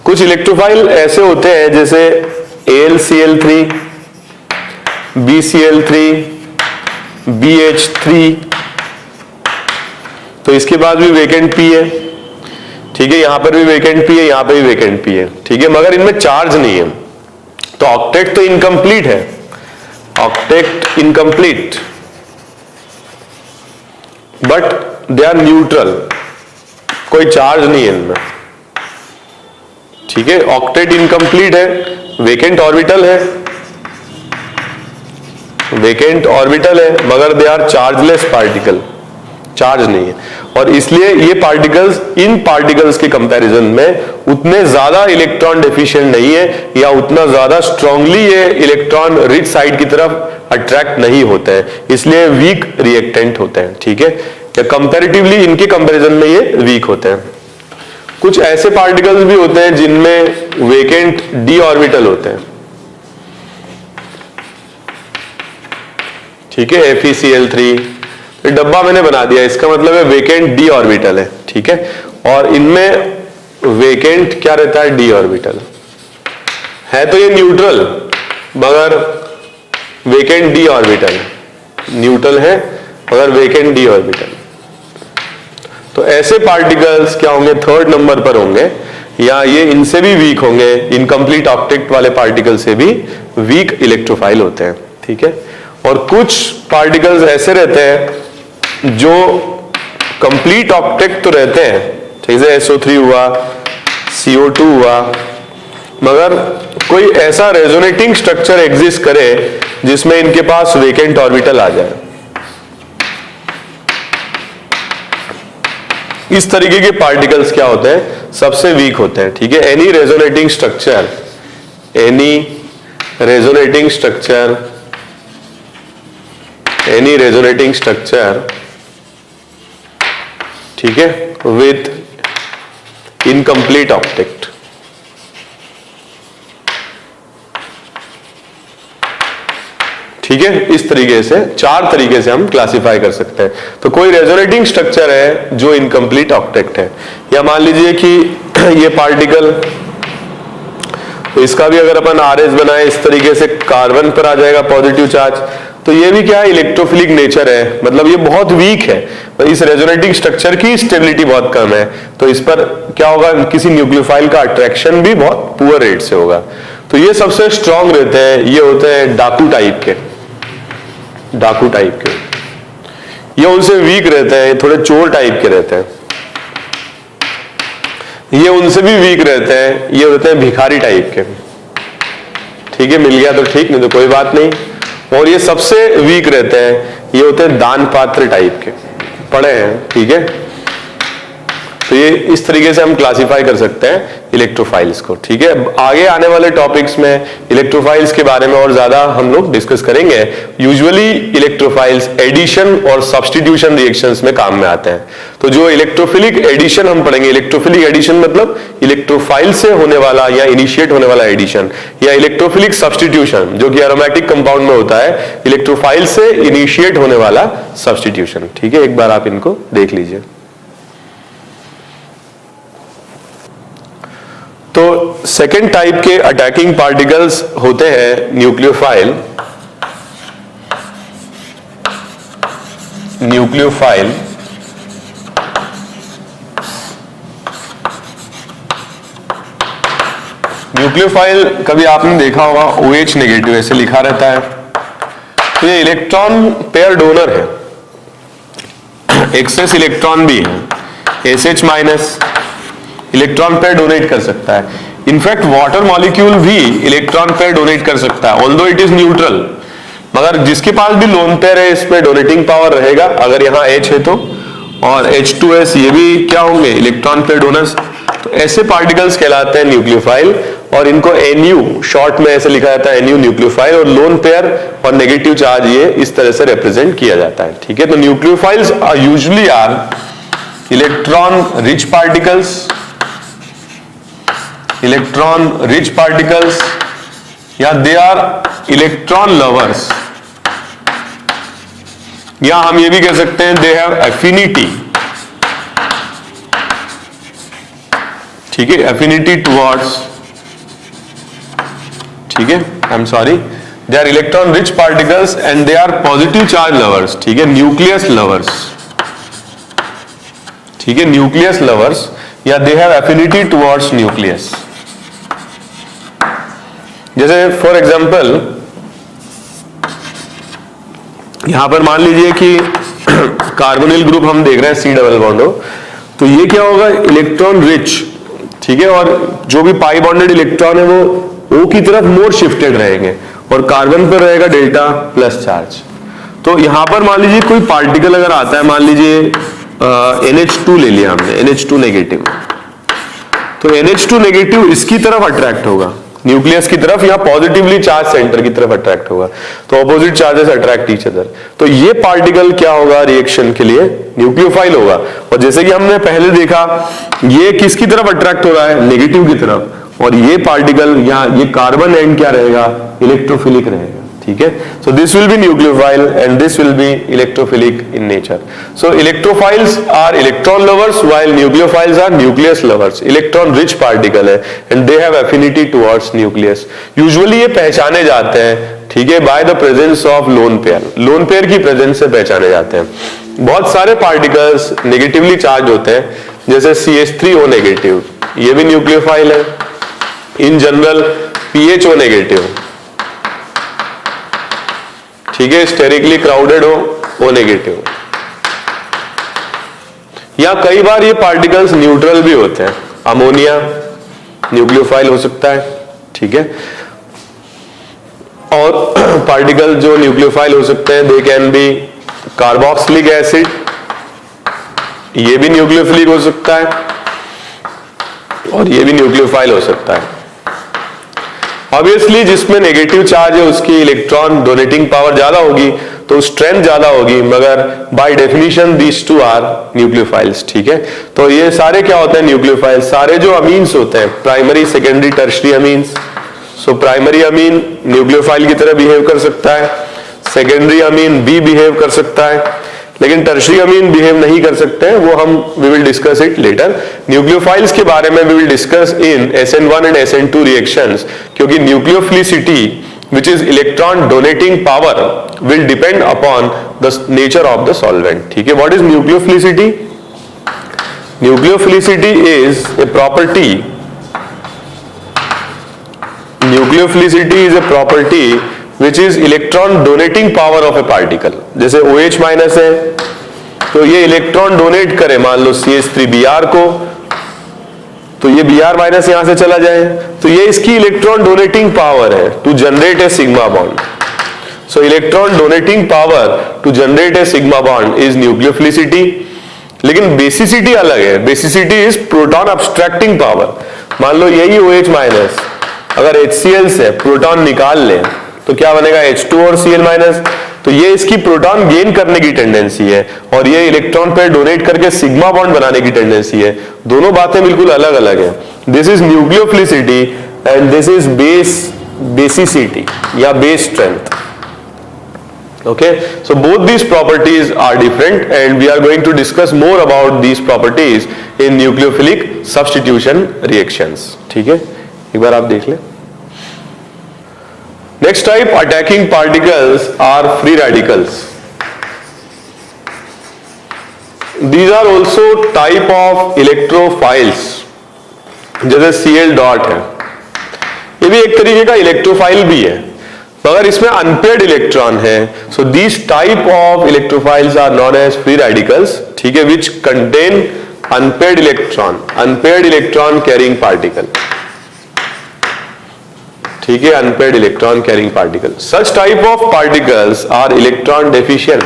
कुछ इलेक्ट्रोफाइल ऐसे होते हैं जैसे AlCl3, BCl3, BH3, तो इसके बाद भी वेकेंट P है, ठीक है, यहां पर भी वेकेंट P है, यहां पर भी वेकेंट P है, ठीक है, मगर इनमें चार्ज नहीं है। तो ऑक्टेट तो इनकम्प्लीट है, octet incomplete, but they are neutral, कोई चार्ज नहीं है इनमें, ठीक है। ऑक्टेट इनकम्प्लीट है, वेकेंट ऑर्बिटल है, वेकेंट ऑर्बिटल है, मगर they are chargeless particle, charge नहीं है। और इसलिए ये पार्टिकल्स इन पार्टिकल्स के कंपैरिजन में उतने ज्यादा इलेक्ट्रॉन डेफिशिएंट नहीं है, या उतना ज्यादा स्ट्रांगली ये इलेक्ट्रॉन रिच साइड की तरफ अट्रैक्ट नहीं होते हैं, इसलिए वीक रिएक्टेंट होते हैं, ठीक है, या कंपैरेटिवली इनके कंपैरिजन में ये वीक होते हैं। कुछ ऐसे पार्टिकल्स भी होते हैं जिनमें वेकेंट डी ऑर्बिटल होते हैं, ठीक है, FeCl3, डब्बा मैंने बना दिया, इसका मतलब है वेकेंट डी ऑर्बिटल है, ठीक है। और इनमें वेकेंट क्या रहता है? डी ऑर्बिटल है, तो ये न्यूट्रल, मगर वेकेंट डी ऑर्बिटल, न्यूट्रल है मगर वेकेंट डी ऑर्बिटल। तो ऐसे पार्टिकल्स क्या होंगे? थर्ड नंबर पर होंगे, या ये इनसे भी वीक होंगे, इनकम्प्लीट ऑक्टेट वाले पार्टिकल से भी वीक इलेक्ट्रोफाइल होते हैं, ठीक है। और कुछ पार्टिकल्स ऐसे रहते हैं जो कंप्लीट ऑक्टेट तो रहते हैं, ठीक है, SO3 हुआ, CO2 हुआ, मगर कोई ऐसा रेजोनेटिंग स्ट्रक्चर एग्जिस्ट करे जिसमें इनके पास वेकेंट ऑर्बिटल आ जाए। इस तरीके के पार्टिकल्स क्या होते हैं, सबसे वीक होते हैं, ठीक है। Any resonating structure, any resonating structure, any resonating structure, ठीक है, विथ इनकम्प्लीट ऑक्टेट, ठीक है। इस तरीके से 4 तरीके से हम क्लासिफाई कर सकते हैं। तो कोई रेजोनेटिंग स्ट्रक्चर है जो इनकम्प्लीट ऑक्टेट है, या मान लीजिए कि ये पार्टिकल, तो इसका भी अगर अपन RS बनाए इस तरीके से, कार्बन पर आ जाएगा पॉजिटिव चार्ज, तो ये भी क्या है, इलेक्ट्रोफिलिक नेचर है, मतलब ये बहुत वीक है, इस रेजोनेटिंग स्ट्रक्चर की स्टेबिलिटी बहुत कम है, तो इस पर क्या होगा, किसी न्यूक्लियोफाइल का अट्रैक्शन भी बहुत पुअर रेट से होगा। तो ये सबसे स्ट्रांग रहते हैं, ये होते हैं डाकू टाइप के, डाकू टाइप के। ये उनसे वीक रहते हैं, थोड़े चोर टाइप के रहते हैं। ये उनसे भी वीक रहते हैं, ये होते हैं भिखारी टाइप के, ठीक है, मिल गया तो ठीक, नहीं तो कोई बात नहीं। और ये सबसे वीक रहते हैं, ये होते हैं दान पात्र टाइप के, पढ़े हैं, ठीक है। तो ये इस तरीके से हम क्लासिफाई कर सकते हैं इलेक्ट्रोफाइल्स को, ठीक है। आगे आने वाले टॉपिक्स में इलेक्ट्रोफाइल्स के बारे में और ज्यादा हम लोग डिस्कस करेंगे। यूजुअली इलेक्ट्रोफाइल्स एडिशन और सब्स्टिट्यूशन रिएक्शंस में काम में आते हैं। तो जो इलेक्ट्रोफिलिक एडिशन हम पढ़ेंगे, इलेक्ट्रोफिलिक एडिशन मतलब इलेक्ट्रोफाइल से होने वाला या इनिशिएट होने वाला एडिशन, या इलेक्ट्रोफिलिक सब्स्टिट्यूशन जो कि एरोमेटिक कंपाउंड में होता है, इलेक्ट्रोफाइल से इनिशिएट होने वाला सब्स्टिट्यूशन, ठीक है। एक बार आप इनको देख लीजिए। तो सेकेंड टाइप के अटैकिंग पार्टिकल्स होते हैं न्यूक्लियोफाइल। न्यूक्लियोफाइल न्यूक्लियोफाइल कभी आपने देखा होगा OH नेगेटिव ऐसे लिखा रहता है, तो ये इलेक्ट्रॉन पेयर डोनर है, एक्सेस इलेक्ट्रॉन भी है, SH minus electron pair donate कर सकता है। इनफैक्ट वाटर मॉलिक्यूल भी इलेक्ट्रॉन पेयर डोनेट कर सकता है, ऑल्दो इट इज न्यूट्रल, मगर जिसके पास भी लोन पेयर है इसमें डोनेटिंग पावर रहेगा अगर यहाँ H है तो, और H2S ये भी क्या होंगे, इलेक्ट्रॉन पेयर डोनर्स। तो ऐसे पार्टिकल्स कहलाते हैं न्यूक्लियोफाइल, और इनको NU शॉर्ट में ऐसे लिखा जाता है, NU न्यूक्लियोफाइल, और लोन पेयर और नेगेटिव चार्ज ये इस तरह से रिप्रेजेंट किया जाता है, ठीक है। तो nucleophiles are usually are electron rich particles, electron rich particles, या दे आर इलेक्ट्रॉन लवर्स, या हम ये भी कह सकते हैं दे हैव एफिनिटी, ठीक है, एफिनिटी टुवर्ड्स, ठीक है, I am sorry, they are electron rich particles and they are positive charge lovers, ठीक है, न्यूक्लियस लवर्स, ठीक है, न्यूक्लियस लवर्स, या they have affinity towards nucleus. जैसे फॉर एग्जांपल यहां पर मान लीजिए कि कार्बोनिल ग्रुप हम देख रहे हैं C डबल बॉन्ड हो, तो ये क्या होगा, इलेक्ट्रॉन रिच, ठीक है, और जो भी पाई बॉन्डेड इलेक्ट्रॉन है वो O की तरफ मोर शिफ्टेड रहेंगे, और कार्बन पर रहेगा डेल्टा प्लस चार्ज। तो यहां पर मान लीजिए कोई पार्टिकल अगर आता है, मान लीजिए NH2 ले लिया हमने, NH2 नेगेटिव, तो NH2 नेगेटिव इसकी तरफ अट्रैक्ट होगा, न्यूक्लियस की तरफ, या पॉजिटिवली चार्ज सेंटर की तरफ अट्रैक्ट होगा, तो opposite charges attract each other. तो ये पार्टिकल क्या होगा, रिएक्शन के लिए न्यूक्लियोफाइल होगा। और जैसे कि हमने पहले देखा, ये किसकी तरफ अट्रैक्ट हो रहा है, नेगेटिव की तरफ, और ये पार्टिकल या ये कार्बन एंड क्या रहेगा, इलेक्ट्रोफिलिक रहेगा, ठीक है। So this will be nucleophile and this will be electrophilic in nature. So electrophiles are electron lovers while nucleophiles are nucleus lovers. Electron rich particle है and they have affinity towards nucleus. Usually ये पहचाने जाते हैं, ठीक है, by the presence of lone pair, lone pair की प्रेजेंस से पहचाने जाते हैं। बहुत सारे पार्टिकल्स नेगेटिवली चार्ज होते हैं, जैसे CH3O नेगेटिव, ये भी न्यूक्लियोफाइल है। इन जनरल PHO नेगेटिव, ठीक है, स्टेरिकली क्राउडेड हो, O नेगेटिव, या कई बार ये पार्टिकल्स न्यूट्रल भी होते हैं। अमोनिया न्यूक्लियोफाइल हो सकता है, ठीक है। और पार्टिकल जो न्यूक्लियोफाइल हो सकते हैं, they can be carboxylic acid, ये भी न्यूक्लियोफिलिक हो सकता है, और ये भी न्यूक्लियोफाइल हो सकता है। ऑब्वियसली जिसमें नेगेटिव चार्ज है उसकी इलेक्ट्रॉन डोनेटिंग पावर ज्यादा होगी, तो स्ट्रेंथ ज्यादा होगी, मगर by definition these two are nucleophiles, ठीक है। तो ये सारे क्या होते हैं, न्यूक्लियोफाइल। सारे जो अमीन्स होते हैं, primary secondary tertiary amines, so primary amine nucleophile की तरह बिहेव कर सकता है, सेकेंडरी अमीन भी बिहेव कर सकता है, लेकिन टर्शरी अमीन बिहेव नहीं कर सकते हैं, वो हम we will discuss it later. Nucleophiles के बारे में we will discuss in SN1 and SN2 reactions, क्योंकि nucleophilicity which is electron donating power will depend upon the nature of the solvent, ठीक है। what is nucleophilicity? Nucleophilicity is a property, nucleophilicity is a property which is electron donating power of a particle। जैसे OH माइनस है तो ये इलेक्ट्रॉन डोनेट करे, मान लो CH3Br को, तो ये Br माइनस यहां से चला जाए, तो ये इसकी इलेक्ट्रॉन डोनेटिंग पावर है to generate a sigma bond. So electron donating power to generate a sigma bond is nucleophilicity. लेकिन बेसिसिटी अलग है, basicity is proton abstracting power. मान लो यही OH माइनस अगर HCl से प्रोटॉन निकाल ले तो क्या बनेगा, H2 और Cl माइनस, तो ये इसकी प्रोटॉन गेन करने की टेंडेंसी है, और ये इलेक्ट्रॉन पे डोनेट करके सिग्मा बॉन्ड बनाने की टेंडेंसी है। दोनों बातें बिल्कुल अलग अलग है। This is nucleophilicity and this is basicity या base strength. Okay, so both these properties are different and we are going to discuss more about these properties in nucleophilic substitution reactions, ठीक है। एक बार आप देख लें। Next type, attacking particles are free radicals. These are also type of electrophiles, जैसे Cl डॉट है, ये भी एक तरीके का इलेक्ट्रोफाइल भी है, मगर इसमें अनपेयर्ड इलेक्ट्रॉन है। So this type of electrophiles are known as free radicals, ठीक है, which contain unpaired electron carrying particle, ठीक है, unpaired electron carrying particle. Such type of particles are electron deficient,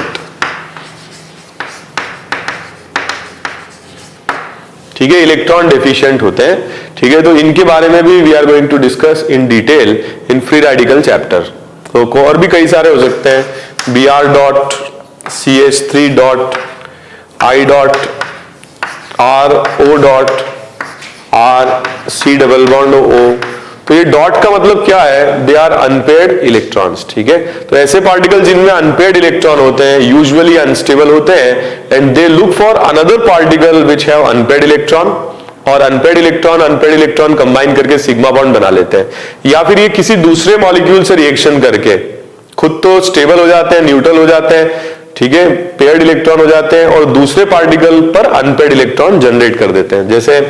ठीक है, इलेक्ट्रॉन डेफिशिएंट होते हैं, ठीक है। तो इनके बारे में भी we are going to discuss in detail in free radical chapter. तो और भी कई सारे हो सकते हैं, Br dot, CH3 dot, I dot, R, O dot, R, C double bond O। तो ये डॉट का मतलब क्या है, दे आर अनपेयर्ड इलेक्ट्रॉन्स, ठीक है। तो ऐसे पार्टिकल जिनमें अनपेयर्ड इलेक्ट्रॉन होते हैं यूजुअली अनस्टेबल होते हैं, and they look for another particle which have unpaired electron, और अनपेयर्ड इलेक्ट्रॉन कंबाइन करके सिग्मा बॉन्ड बना लेते हैं, या फिर ये किसी दूसरे मॉलिक्यूल से रिएक्शन करके खुद तो स्टेबल हो जाते हैं, न्यूट्रल हो जाते हैं, ठीक है, पेयर्ड इलेक्ट्रॉन हो जाते हैं, और दूसरे पार्टिकल पर अनपेयर्ड इलेक्ट्रॉन जनरेट कर देते हैं। जैसे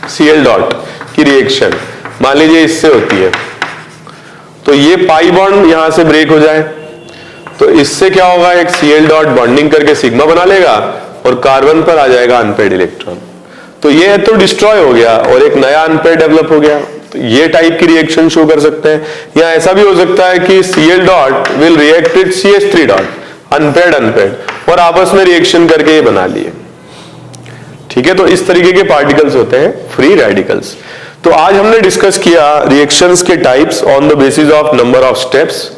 Cl डॉट की रिएक्शन मान लीजिए इससे होती है, तो ये पाई बॉन्ड यहां से ब्रेक हो जाए, तो इससे क्या होगा, एक Cl डॉट बॉन्डिंग करके सिग्मा बना लेगा और कार्बन पर आ जाएगा अनपेयर्ड इलेक्ट्रॉन, तो ये तो डिस्ट्रॉय हो गया और एक नया अनपेयर्ड डेवलप हो गया। तो ये टाइप की रिएक्शन शो कर सकते हैं। या ऐसा भी हो सकता है कि Cl dot will react with CH3 dot, unpaired, और आपस में रिएक्शन करके ये बना लिए, ठीक है। तो इस तरीके के पार्टिकल्स होते हैं फ्री रेडिकल्स। तो आज हमने डिस्कस किया रिएक्शंस के types on the basis of number of steps,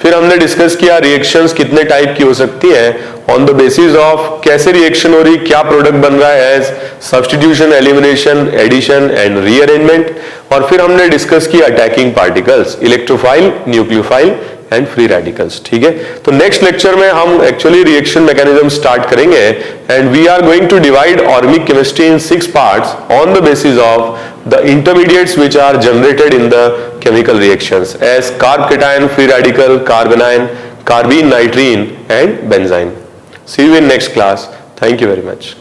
फिर हमने डिस्कस किया रिएक्शंस कितने टाइप की हो सकती है ऑन द बेसिस ऑफ कैसे रिएक्शन हो रही, क्या प्रोडक्ट बन रहा है as substitution, elimination, addition and rearrangement, और फिर हमने डिस्कस किया attacking particles, electrophile, nucleophile and free radicals, ठीक है। तो नेक्स्ट लेक्चर में हम एक्चुअली रिएक्शन मैकेनिज्म स्टार्ट करेंगे, and we are going to divide organic chemistry in 6 parts on the basis of the intermediates which are generated in the chemical reactions as carb cation, free radical, carbanion, carbene, nitrene and benzene. See you in next class. Thank you very much.